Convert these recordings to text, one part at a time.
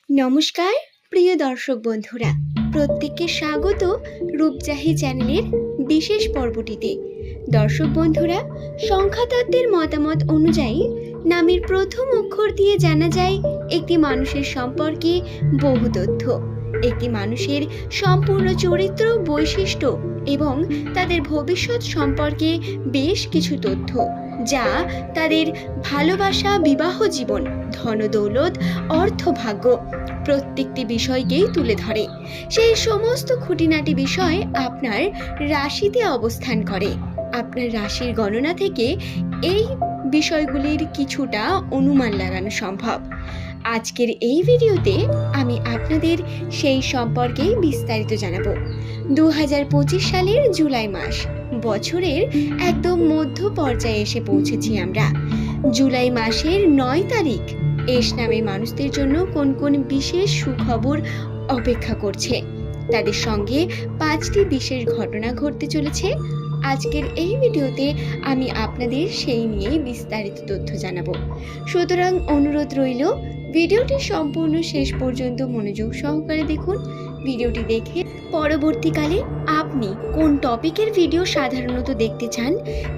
নমস্কার প্রিয় দর্শক বন্ধুরা, প্রত্যেককে স্বাগত রূপজাহি চ্যানেলের বিশেষ পর্বটিতে। দর্শক বন্ধুরা, সংখ্যাতত্ত্বের মতামত অনুযায়ী নামের প্রথম অক্ষর দিয়ে জানা যায় একটি মানুষের সম্পর্কে বহু তথ্য, একটি মানুষের সম্পূর্ণ চরিত্র, বৈশিষ্ট্য এবং তাদের ভবিষ্যৎ সম্পর্কে বেশ কিছু তথ্য, যা তাদের ভালোবাসা, বিবাহ জীবন, ধনদৌলত, অর্থভাগ্য প্রত্যেকটি বিষয়কেই তুলে ধরে। সেই সমস্ত খুঁটিনাটি বিষয় আপনার রাশিতে অবস্থান করে। আপনার রাশির গণনা থেকে এই বিষয়গুলির কিছুটা অনুমান লাগানো সম্ভব। আজকের এই ভিডিওতে আমি আপনাদের সেই সম্পর্কেই বিস্তারিত জানাবো। 2025 সালের জুলাই মাস, বছরের একদম মধ্য পর্যায়ে এসে পৌঁছেছি আমরা। জুলাই মাসের 9 তারিখ এস নামে মানুষদের জন্য কোন কোন বিশেষ সুখবর অপেক্ষা করছে, তাদের সঙ্গে 5টি বিশেষ ঘটনা ঘটতে চলেছে। আজকের এই ভিডিওতে আমি আপনাদের সেই নিয়েই বিস্তারিত তথ্য জানাবো। সুতরাং অনুরোধ রইল, ভিডিওটি সম্পূর্ণ শেষ পর্যন্ত মনোযোগ সহকারে দেখুন। ভিডিওটি দেখে পরবর্তীকালে আপনি কোন টপিকের ভিডিও সাধারণত দেখতে চান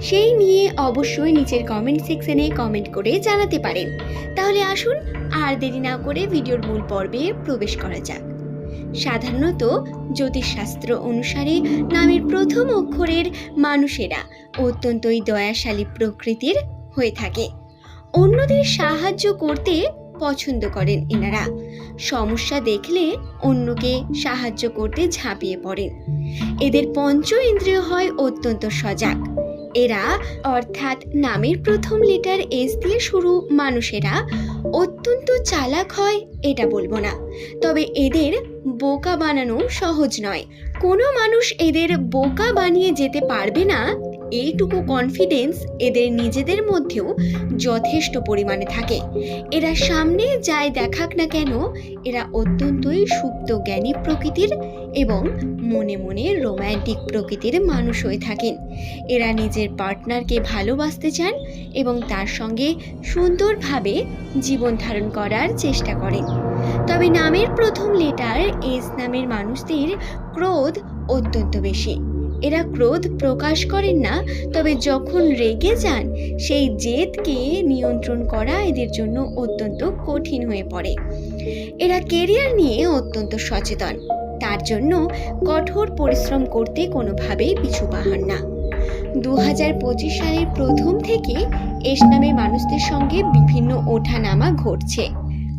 সেই নিয়ে অবশ্যই নিচের কমেন্ট সেকশনে কমেন্ট করে জানাতে পারেন। তাহলে আসুন আর দেরি না করে ভিডিওর মূল পর্বে প্রবেশ করা যাক। সাধারণত জ্যোতিষশাস্ত্র অনুসারে নামের প্রথম অক্ষরের মানুষেরা অত্যন্তই দয়াশালী প্রকৃতির হয়ে থাকে। অন্যদের সাহায্য করতে পছন্দ করেন এনারা। সমস্যা দেখলে অন্যকে সাহায্য করতে ঝাঁপিয়ে পড়েন। এদের পঞ্চ ইন্দ্রিয় হয় অত্যন্ত সজাগ। এরা অর্থাৎ নামের প্রথম লেটার এস দিয়ে শুরু মানুষেরা অত্যন্ত চালাক হয় এটা বলবো না, তবে এদের বোকা বানানো সহজ নয়। কোনো মানুষ এদের বোকা বানিয়ে যেতে পারবে না, এইটুকু কনফিডেন্স এদের নিজেদের মধ্যেও যথেষ্ট পরিমাণে থাকে। এরা সামনে যাই দেখাক না কেন, এরা অত্যন্তই সুপ্ত জ্ঞানী প্রকৃতির এবং মনে মনে রোম্যান্টিক প্রকৃতির মানুষ হয়ে থাকেন। এরা নিজের পার্টনারকে ভালোবাসতে চান এবং তার সঙ্গে সুন্দরভাবে জীবন ধারণ করার চেষ্টা করেন। তবে নামের প্রথম লেটার এস নামের মানুষদের ক্রোধ অত্যন্ত বেশি। এরা ক্রোধ প্রকাশ করেন না, তবে যখন রেগে যান সেই জেদকে নিয়ন্ত্রণ করা এদের জন্য অত্যন্ত কঠিন হয়ে পড়ে। এরা কেরিয়ার নিয়ে অত্যন্ত সচেতন, তার জন্য কঠোর পরিশ্রম করতে কোনোভাবেই পিছু পাহান না। 2025 সালের প্রথম থেকে এস নামের মানুষদের সঙ্গে বিভিন্ন ওঠানামা ঘটছে।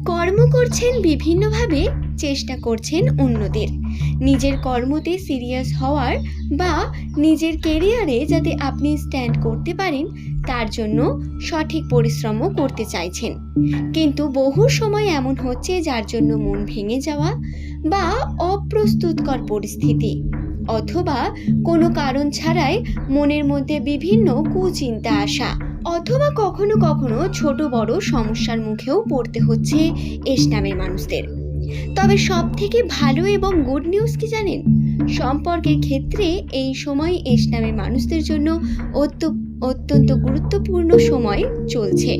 কর্ম করছেন বিভিন্নভাবে, চেষ্টা করছেন অন্যদের নিজের কর্মতে সিরিয়াস হওয়ার বা নিজের কেরিয়ারে যাতে আপনি স্ট্যান্ড করতে পারেন তার জন্য সঠিক পরিশ্রমও করতে চাইছেন। কিন্তু বহু সময় এমন হচ্ছে যার জন্য মন ভেঙে যাওয়া বা অপ্রস্তুতকর পরিস্থিতি, অথবা কোনো কারণ ছাড়াই মনের মধ্যে বিভিন্ন কুচিন্তা আসা, অথবা কখনো কখনো ছোট বড় সমস্যার মুখেও পড়তে হচ্ছে এস নামের মানুষদের। তবে সব থেকে ভালো এবং গুড নিউজ কি জানেন? সম্পর্কের ক্ষেত্রে এই সময় এস নামের মানুষদের জন্য অত্যন্ত গুরুত্বপূর্ণ সময় চলছে।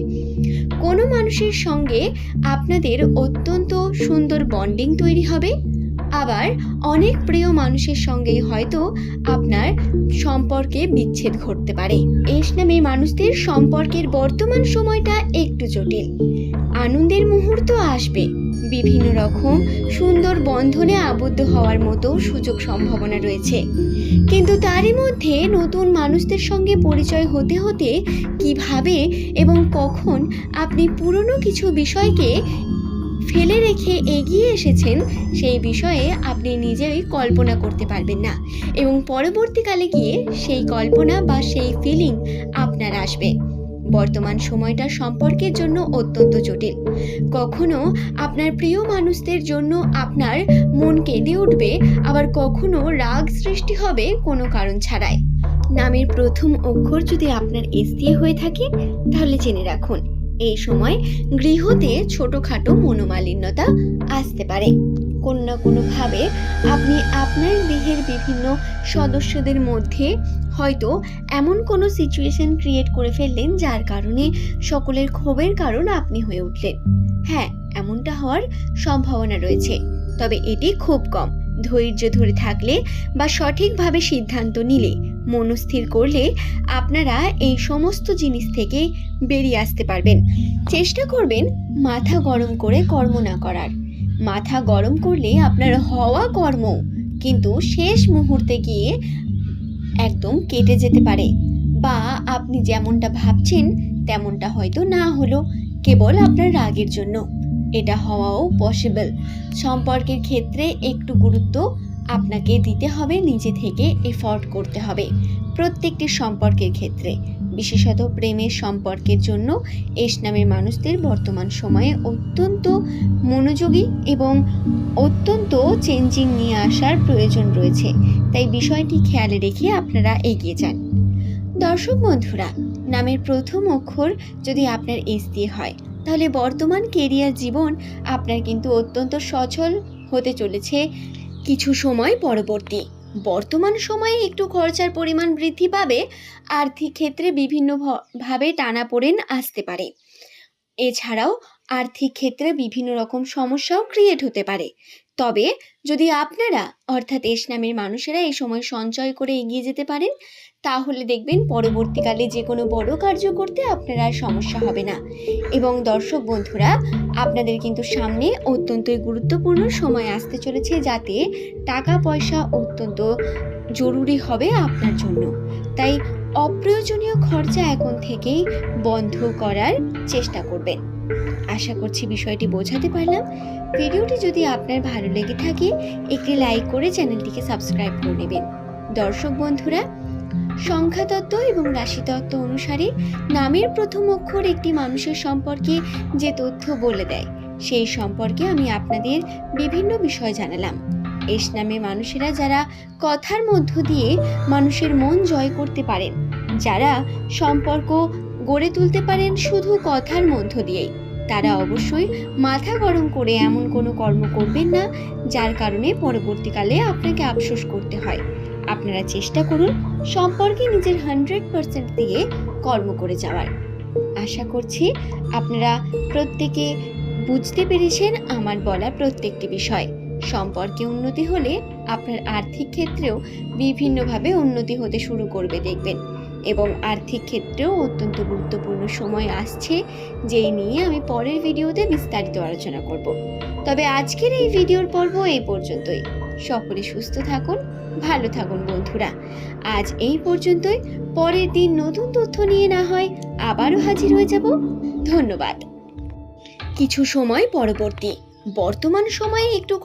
কোনো মানুষের সঙ্গে আপনাদের অত্যন্ত সুন্দর বন্ডিং তৈরি হবে, আবার অনেক প্রিয় মানুষের সঙ্গে হয়তো আপনার সম্পর্কে বিচ্ছেদ ঘটতে পারে। এস নামে মানুষদের সম্পর্কের বর্তমান সময়টা একটু জটিল। আনন্দের মুহূর্ত আসবে, বিভিন্ন রকম সুন্দর বন্ধনে আবদ্ধ হওয়ার মতো সুযোগ সম্ভাবনা রয়েছে, কিন্তু তারই মধ্যে নতুন মানুষদের সঙ্গে পরিচয় হতে হতে কিভাবে এবং কখন আপনি পুরনো কিছু বিষয়কে ফেলে রেখে এগিয়ে এসেছেন সেই বিষয়ে আপনি নিজেই কল্পনা করতে পারবেন না, এবং পরবর্তীকালে গিয়ে সেই কল্পনা বা সেই ফিলিং আপনার আসবে। বর্তমান সময়টা সম্পর্কের জন্য অত্যন্ত জটিল। কখনো আপনার প্রিয় মানুষদের জন্য আপনার মন কেঁদে উঠবে, আবার কখনো রাগ সৃষ্টি হবে কোনো কারণ ছাড়াই। নামের প্রথম অক্ষর যদি আপনার এস দিয়ে হয়ে থাকে তাহলে জেনে রাখুন এই সময় গৃহতে ছোটখাটো মনোমালিন্যতা আসতে পারে। কোনো না কোনোভাবে আপনি আপনার গৃহের বিভিন্ন সদস্যদের মধ্যে হয়তো এমন কোনো সিচুয়েশন ক্রিয়েট করে ফেললেন যার কারণে সকলের ক্ষোভের কারণ আপনি হয়ে উঠলেন। হ্যাঁ, এমনটা হওয়ার সম্ভাবনা রয়েছে, তবে এটি খুব কম। ধৈর্য ধরে থাকলে বা সঠিকভাবে সিদ্ধান্ত নিলে, মনস্থির করলে আপনারা এই সমস্ত জিনিস থেকে বেরিয়ে আসতে পারবেন। চেষ্টা করবেন মাথা গরম করে কর্ম না করার। মাথা গরম করলে আপনার হওয়া কর্ম কিন্তু শেষ মুহূর্তে গিয়ে একদম কেটে যেতে পারে, বা আপনি যেমনটা ভাবছেন তেমনটা হয়তো না হলো কেবল আপনার রাগের জন্য। এটা হওয়াও পসিবল। সম্পর্কের ক্ষেত্রে একটু গুরুত্ব আপনাকে দিতে হবে, নিজে থেকে এফোর্ট করতে হবে প্রত্যেকটি সম্পর্কের ক্ষেত্রে। বিশেষত প্রেমের সম্পর্কের জন্য এস নামের মানুষদের বর্তমান সময়ে অত্যন্ত মনোযোগী এবং অত্যন্ত চেঞ্জিং নিয়ে আসার প্রয়োজন রয়েছে। তাই বিষয়টি খেয়ালে রেখে আপনারা এগিয়ে যান। দর্শক বন্ধুরা, নামের প্রথম অক্ষর যদি আপনার এস দিয়ে হয়, তাহলে বর্তমান কেরিয়ার জীবন আপনার কিন্তু অত্যন্ত সচল হতে চলেছে কিছু সময় পরবর্তী। বর্তমান সময়ে একটু খরচার পরিমাণ বৃদ্ধি পাবে, আর্থিক ক্ষেত্রে বিভিন্নভাবে টানাপোড়েন আসতে পারে। এছাড়াও আর্থিক ক্ষেত্রে বিভিন্ন রকম সমস্যাও ক্রিয়েট হতে পারে। তবে যদি আপনারা অর্থাৎ এস নামের মানুষেরা এই সময় সঞ্চয় করে এগিয়ে যেতে পারেন, তাহলে দেখবেন পরবর্তীকালে যে কোনো বড় কার্য করতে আপনার আর সমস্যা হবে না। এবং দর্শক বন্ধুরা, আপনাদের কিন্তু সামনে অত্যন্তই গুরুত্বপূর্ণ সময় আসতে চলেছে, যাতে টাকা পয়সা অত্যন্ত জরুরি হবে আপনার জন্য। তাই অপ্রয়োজনীয় খরচা এখন থেকেই বন্ধ করার চেষ্টা করবেন। আশা করছি বিষয়টি বোঝাতে পারলাম। ভিডিওটি যদি আপনার ভালো লেগে থাকে, একটি লাইক করে চ্যানেলটিকে সাবস্ক্রাইব করে নেবেন। দর্শক বন্ধুরা, সংখ্যাতত্ত্ব এবং রাশিতত্ত্ব অনুসারে নামের প্রথম অক্ষর একটি মানুষের সম্পর্কে যে তথ্য বলে দেয়, সেই সম্পর্কে আমি আপনাদের বিভিন্ন বিষয় জানালাম। এস নামে মানুষেরা যারা কথার মধ্য দিয়ে মানুষের মন জয় করতে পারেন, যারা সম্পর্ক গড়ে তুলতে পারেন শুধু কথার মধ্য দিয়েই, তারা অবশ্যই মাথা গরম করে এমন কোনো কর্ম করবেন না যার কারণে পরবর্তীকালে আপনাকে আফসোস করতে হয়। আপনারা চেষ্টা করুন সম্পর্কে নিজের 100% দিয়ে কর্ম করে যাওয়ার। আশা করছি আপনারা প্রত্যেকে বুঝতে পেরেছেন আমার বলা প্রত্যেকটি বিষয়। সম্পর্কে উন্নতি হলে আপনার আর্থিক ক্ষেত্রেও বিভিন্নভাবে উন্নতি হতে শুরু করবে দেখবেন। এবং আর্থিক ক্ষেত্রেও অত্যন্ত গুরুত্বপূর্ণ সময় আসছে, যেই নিয়ে আমি পরের ভিডিওতে বিস্তারিত আলোচনা করব। তবে আজকের এই ভিডিওর পর্ব এই পর্যন্তই। সকলে সুস্থ থাকুন, ভালো থাকুন বন্ধুরা। আজ এই পর্যন্তই। পরের দিন নতুন তথ্য নিয়ে না হয় আবারও হাজির হয়ে যাব। ধন্যবাদ। কিছু সময় পরবর্তী, বর্তমান সময়ে একটু